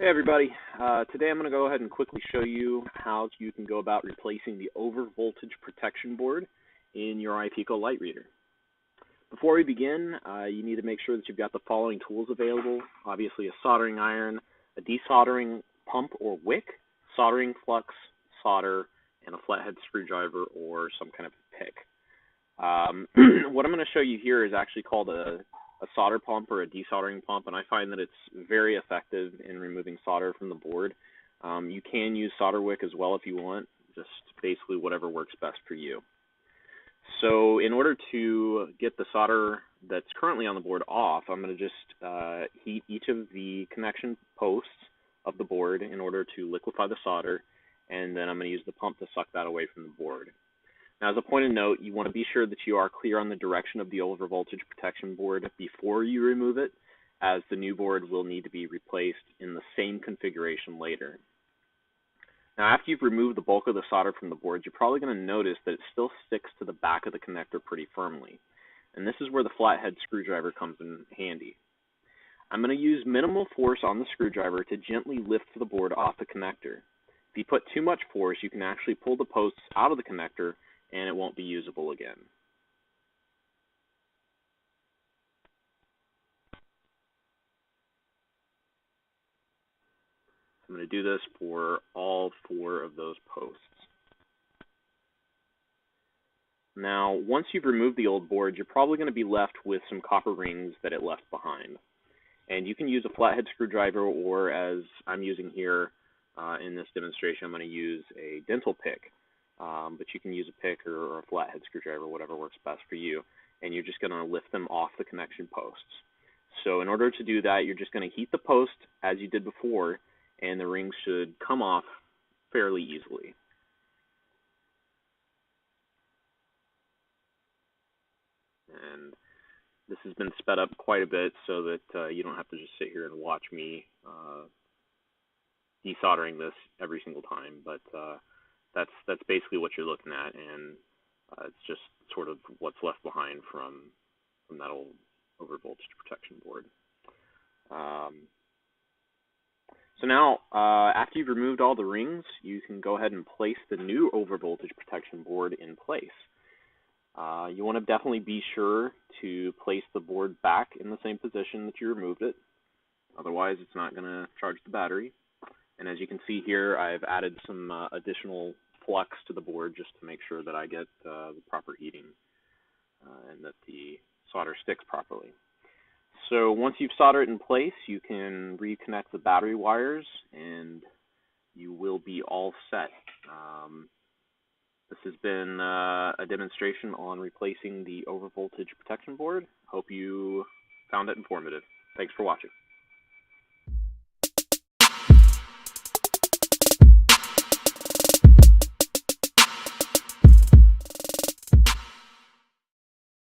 Hey everybody, today I'm going to go ahead and quickly show you how you can go about replacing the overvoltage protection board in your IPICO Lite reader. Before we begin, you need to make sure that you've got the following tools available. Obviously a soldering iron, a desoldering pump or wick, soldering flux, solder, and a flathead screwdriver or some kind of pick. What I'm going to show you here is actually called a solder pump or a desoldering pump, and I find that it's very effective in removing solder from the board. You can use solder wick as well if you want, just basically whatever works best for you. So in order to get the solder that's currently on the board off, I'm going to just heat each of the connection posts of the board in order to liquefy the solder, and then I'm going to use the pump to suck that away from the board. Now, as a point of note, you want to be sure that you are clear on the direction of the overvoltage protection board before you remove it, as the new board will need to be replaced in the same configuration later. Now, after you've removed the bulk of the solder from the board, you're probably going to notice that it still sticks to the back of the connector pretty firmly. And this is where the flathead screwdriver comes in handy. I'm going to use minimal force on the screwdriver to gently lift the board off the connector. If you put too much force, you can actually pull the posts out of the connector and it won't be usable again. I'm going to do this for all 4 of those posts. Now, once you've removed the old board, you're probably going to be left with some copper rings that it left behind. And you can use a flathead screwdriver, or as I'm using here in this demonstration, I'm going to use a dental pick. But you can use a pick or a flathead screwdriver, whatever works best for you. And you're just going to lift them off the connection posts. So in order to do that, you're just going to heat the post as you did before, and the rings should come off fairly easily. And this has been sped up quite a bit so that you don't have to just sit here and watch me desoldering this every single time. But that's basically what you're looking at, and it's just sort of what's left behind from that old overvoltage protection board. So now, after you've removed all the rings, you can go ahead and place the new overvoltage protection board in place. You want to definitely be sure to place the board back in the same position that you removed it. Otherwise, it's not going to charge the battery. And as you can see here, I've added some additional flux to the board just to make sure that I get the proper heating and that the solder sticks properly. So once you've soldered it in place, you can reconnect the battery wires and you will be all set. This has been a demonstration on replacing the overvoltage protection board. Hope you found it informative. Thanks for watching.